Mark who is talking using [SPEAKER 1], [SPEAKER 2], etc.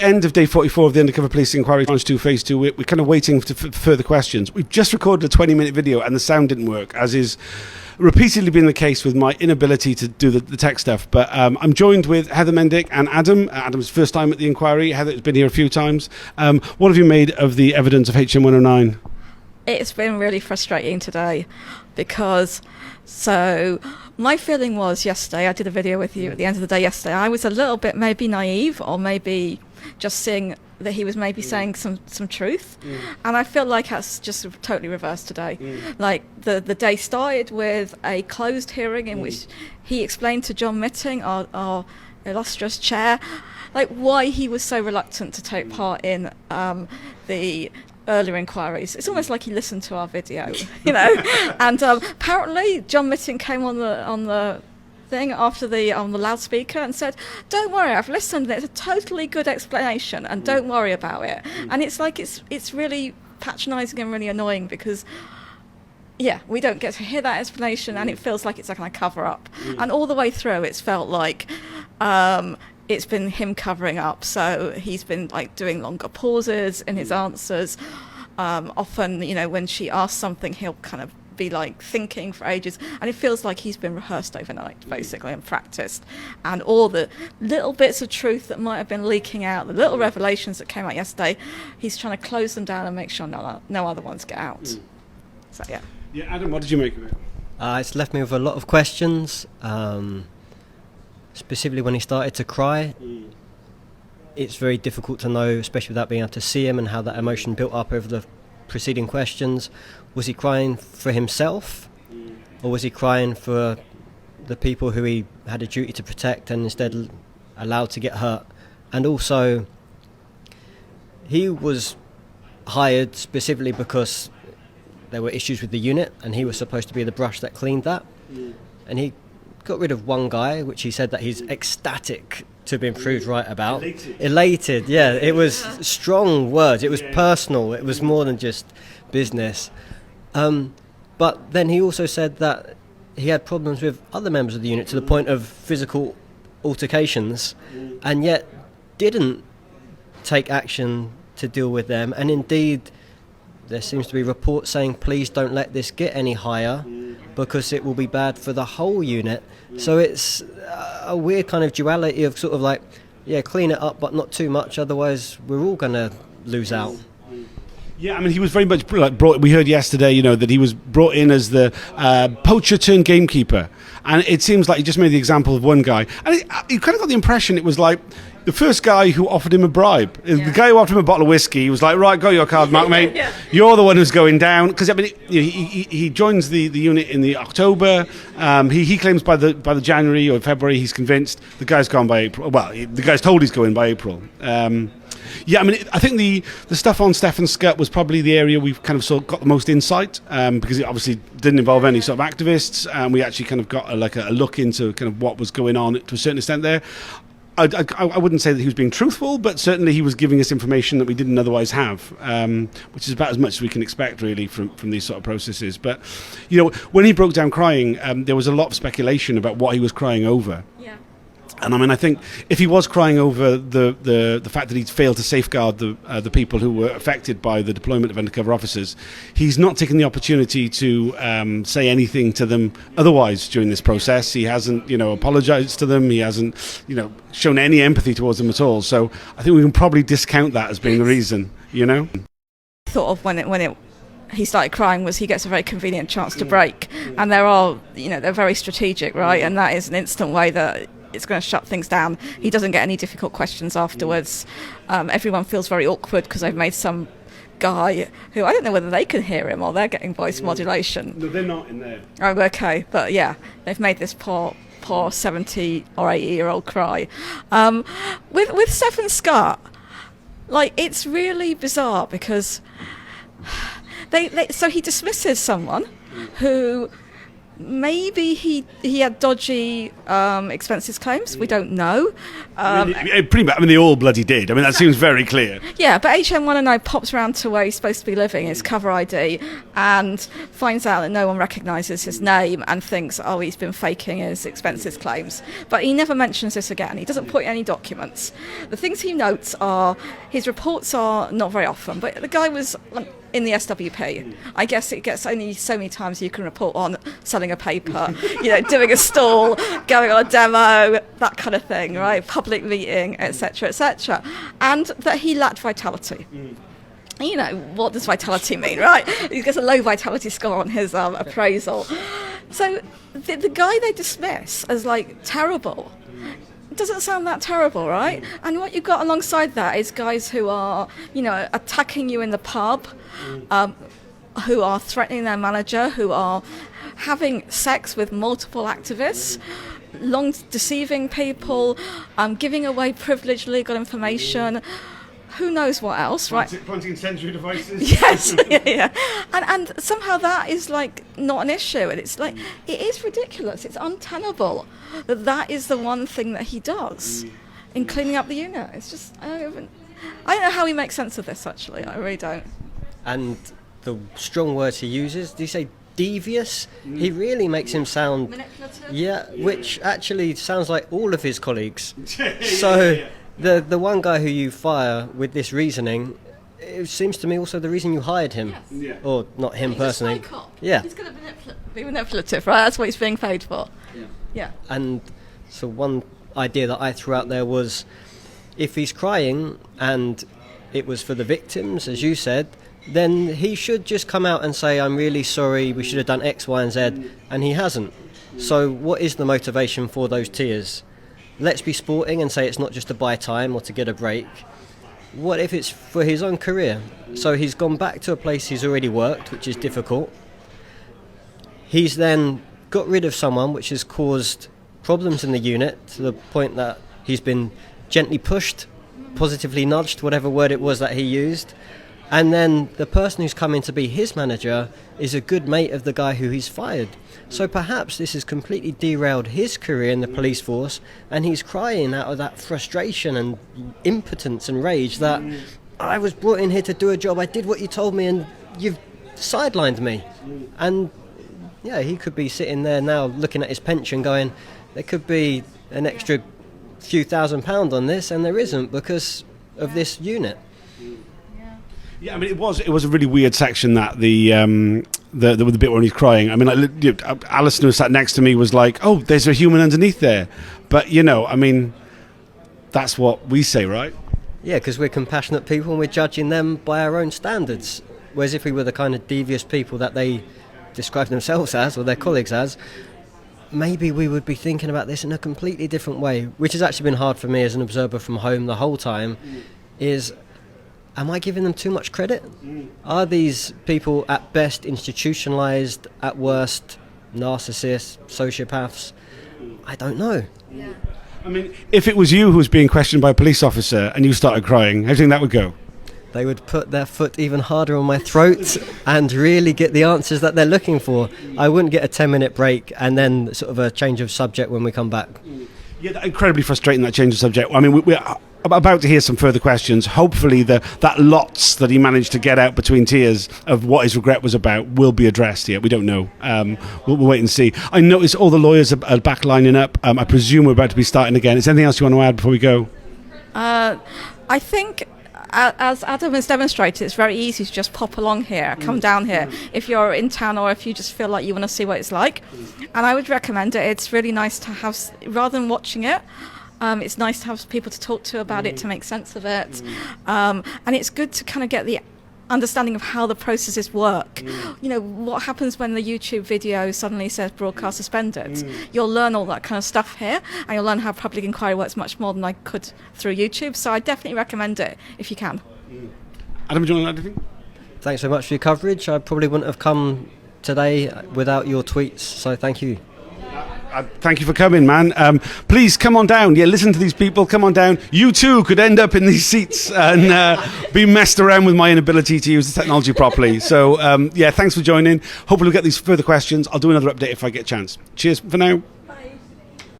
[SPEAKER 1] End of day 44 of the Undercover Policing Inquiry, Tranche 2, Phase 2. We're kind of waiting for further questions. We've just recorded a 20-minute video and the sound didn't work, as is repeatedly been the case with my inability to do the tech stuff. But I'm joined with Heather Mendick and Adam. Adam's first time at the inquiry. Heather's been here a few times. What have you made of the evidence of HN109?
[SPEAKER 2] It's been really frustrating today because, so my feeling was yesterday, I did a video with you at the end of the day yesterday, I was a little bit maybe naive, or maybe just seeing that he was maybe saying some truth. And I feel like that's just totally reversed today. Like the day started with a closed hearing in which he explained to John Mitting, our illustrious chair, like why he was so reluctant to take part in the earlier inquiries. It's almost like he listened to our video, you know. And apparently John Mitting came on the thing after on the loudspeaker and said, "Don't worry, I've listened. It's a totally good explanation, and don't worry about it." And it's like it's really patronising and really annoying because, yeah, we don't get to hear that explanation, and it feels like it's a kind of cover up. And all the way through, it's felt like it's been him covering up. So he's been like doing longer pauses in his answers. Often, you know, when she asks something, he'll kind of be like thinking for ages, and it feels like he's been rehearsed overnight basically and practiced, and all the little bits of truth that might have been leaking out, the little revelations that came out yesterday, he's trying to close them down and make sure no other ones get out. So yeah,
[SPEAKER 1] Adam, what did you make of it?
[SPEAKER 3] It's left me with a lot of questions, specifically when he started to cry. It's very difficult to know, especially without being able to see him, and how that emotion built up over the preceding questions. Was he crying for himself, or was he crying for the people who he had a duty to protect and instead allowed to get hurt? And also, he was hired specifically because there were issues with the unit, and he was supposed to be the brush that cleaned that. And he got rid of one guy, which he said that he's ecstatic to be proved right about. Elated, yeah. It was strong words. It was personal. It was more than just business. But then he also said that he had problems with other members of the unit to the point of physical altercations, and yet didn't take action to deal with them. And indeed, there seems to be reports saying, please don't let this get any higher because it will be bad for the whole unit. So it's a weird kind of duality of sort of like, yeah, clean it up but not too much, otherwise we're all going to lose out.
[SPEAKER 1] Yeah, I mean, he was very much like brought. We heard yesterday, you know, that he was brought in as the poacher turned gamekeeper, and it seems like he just made the example of one guy, and you kind of got the impression it was like the first guy who offered him a bribe. The guy who offered him a bottle of whiskey, he was like, "Right, got your card, Mark, mate. You're the one who's going down." Because I mean, he joins the unit in the October. He claims by the January or February he's convinced. The guy's gone by April. Well, the guy's told he's going by April. Yeah, I mean, I think the stuff on Stefan Scutt was probably the area we've kind of got the most insight, because it obviously didn't involve any sort of activists, and we actually kind of got a look into kind of what was going on to a certain extent there. I wouldn't say that he was being truthful, but certainly he was giving us information that we didn't otherwise have, which is about as much as we can expect, really, from these sort of processes. But, you know, when he broke down crying, there was a lot of speculation about what he was crying over.
[SPEAKER 2] yeah.
[SPEAKER 1] And I mean, I think if he was crying over the fact that he'd failed to safeguard the people who were affected by the deployment of undercover officers, he's not taken the opportunity to say anything to them otherwise during this process. He hasn't, you know, apologised to them. He hasn't, you know, shown any empathy towards them at all. So I think we can probably discount that as being the reason, you know.
[SPEAKER 2] Thought of when he started crying was he gets a very convenient chance to break, and they're very strategic, right? And that is an instant way that it's going to shut things down. He doesn't get any difficult questions afterwards. Everyone feels very awkward because they've made some guy who, I don't know whether they can hear him or they're getting voice modulation.
[SPEAKER 1] No, they're not in there.
[SPEAKER 2] Oh, okay. But yeah, they've made this poor 70 or 80-year-old cry. With Stefan Scutt, like, it's really bizarre because so he dismisses someone who maybe he had dodgy expenses claims. We don't know.
[SPEAKER 1] Pretty much. I mean, they all bloody did. I mean, that seems very clear.
[SPEAKER 2] Yeah, but HN109 pops around to where he's supposed to be living, his cover ID, and finds out that no one recognises his name and thinks, oh, he's been faking his expenses claims. But he never mentions this again. He doesn't put any documents. The things he notes are his reports are not very often, but the guy was in the SWP. I guess it gets only so many times you can report on selling a paper, doing a stall, going on a demo, that kind of thing, right? Public meeting, etc., etc. And that he lacked vitality. What does vitality mean, right? He gets a low vitality score on his appraisal. So the guy they dismiss as, terrible, doesn't sound that terrible, right? And what you've got alongside that is guys who are, attacking you in the pub, who are threatening their manager, who are having sex with multiple activists, deceiving people, giving away privileged legal information. Who knows what else, right?
[SPEAKER 1] Planting sensory devices.
[SPEAKER 2] Yes, yeah. And somehow that is not an issue, and it's it is ridiculous. It's untenable that is the one thing that he does in cleaning up the unit. It's just I don't know how he makes sense of this. Actually, I really don't.
[SPEAKER 3] And the strong words he uses, do you say devious? He really makes him sound
[SPEAKER 2] manipulative.
[SPEAKER 3] Which actually sounds like all of his colleagues. So. The one guy who you fire with this reasoning, it seems to me also the reason you hired him.
[SPEAKER 2] Yes.
[SPEAKER 1] Yeah.
[SPEAKER 3] Or not him personally.
[SPEAKER 2] He's a Spycop.
[SPEAKER 3] Yeah.
[SPEAKER 2] He's going to be manipulative, right? That's what he's being paid for. Yeah.
[SPEAKER 3] And so one idea that I threw out there was, if he's crying and it was for the victims, as you said, then he should just come out and say, I'm really sorry, we should have done X, Y and Z, and he hasn't. So what is the motivation for those tears? Let's be sporting and say it's not just to buy time or to get a break. What if it's for his own career? So he's gone back to a place he's already worked, which is difficult. He's then got rid of someone which has caused problems in the unit to the point that he's been gently pushed, positively nudged, whatever word it was that he used. And then the person who's come in to be his manager is a good mate of the guy who he's fired. So perhaps this has completely derailed his career in the police force, and he's crying out of that frustration and impotence and rage that I was brought in here to do a job, I did what you told me, and you've sidelined me. And yeah, he could be sitting there now looking at his pension going, there could be an extra few £1,000 on this, and there isn't because of this unit.
[SPEAKER 1] Yeah, I mean, it was a really weird section, that the bit when he's crying. I mean, Alison, who sat next to me, was like, "Oh, there's a human underneath there," but I mean, that's what we say, right?
[SPEAKER 3] Yeah, because we're compassionate people and we're judging them by our own standards. Whereas if we were the kind of devious people that they describe themselves as, or their colleagues as, maybe we would be thinking about this in a completely different way. Which has actually been hard for me as an observer from home the whole time. Is, am I giving them too much credit? Are these people at best institutionalized, at worst narcissists, sociopaths? I don't know.
[SPEAKER 2] Yeah.
[SPEAKER 1] I mean, if it was you who was being questioned by a police officer and you started crying, how do you think that would go?
[SPEAKER 3] They would put their foot even harder on my throat and really get the answers that they're looking for. I wouldn't get a 10-minute break and then sort of a change of subject when we come back.
[SPEAKER 1] Yeah, incredibly frustrating, that change of subject. I mean, we're about to hear some further questions. Hopefully that lots that he managed to get out between tears of what his regret was about will be addressed here. We don't know. We'll wait and see. I noticed all the lawyers are back lining up. I presume we're about to be starting again. Is there anything else you want to add before we go?
[SPEAKER 2] I think, as Adam has demonstrated, it's very easy to just pop along here, come down here, if you're in town or if you just feel like you want to see what it's like. And I would recommend it. It's really nice to have, rather than watching it, it's nice to have people to talk to about it, to make sense of it. And it's good to kind of get the understanding of how the processes work. What happens when the YouTube video suddenly says broadcast suspended. You'll learn all that kind of stuff here, and you'll learn how public inquiry works much more than I could through YouTube. So I definitely recommend it if you can.
[SPEAKER 1] Adam, do you want to add anything?
[SPEAKER 3] Thanks so much for your coverage. I probably wouldn't have come today without your tweets, so thank you.
[SPEAKER 1] Thank you for coming, man. Please come on down. Yeah, listen to these people. Come on down. You too could end up in these seats and be messed around with my inability to use the technology properly. So, yeah, thanks for joining. Hopefully we'll get these further questions. I'll do another update if I get a chance. Cheers for now.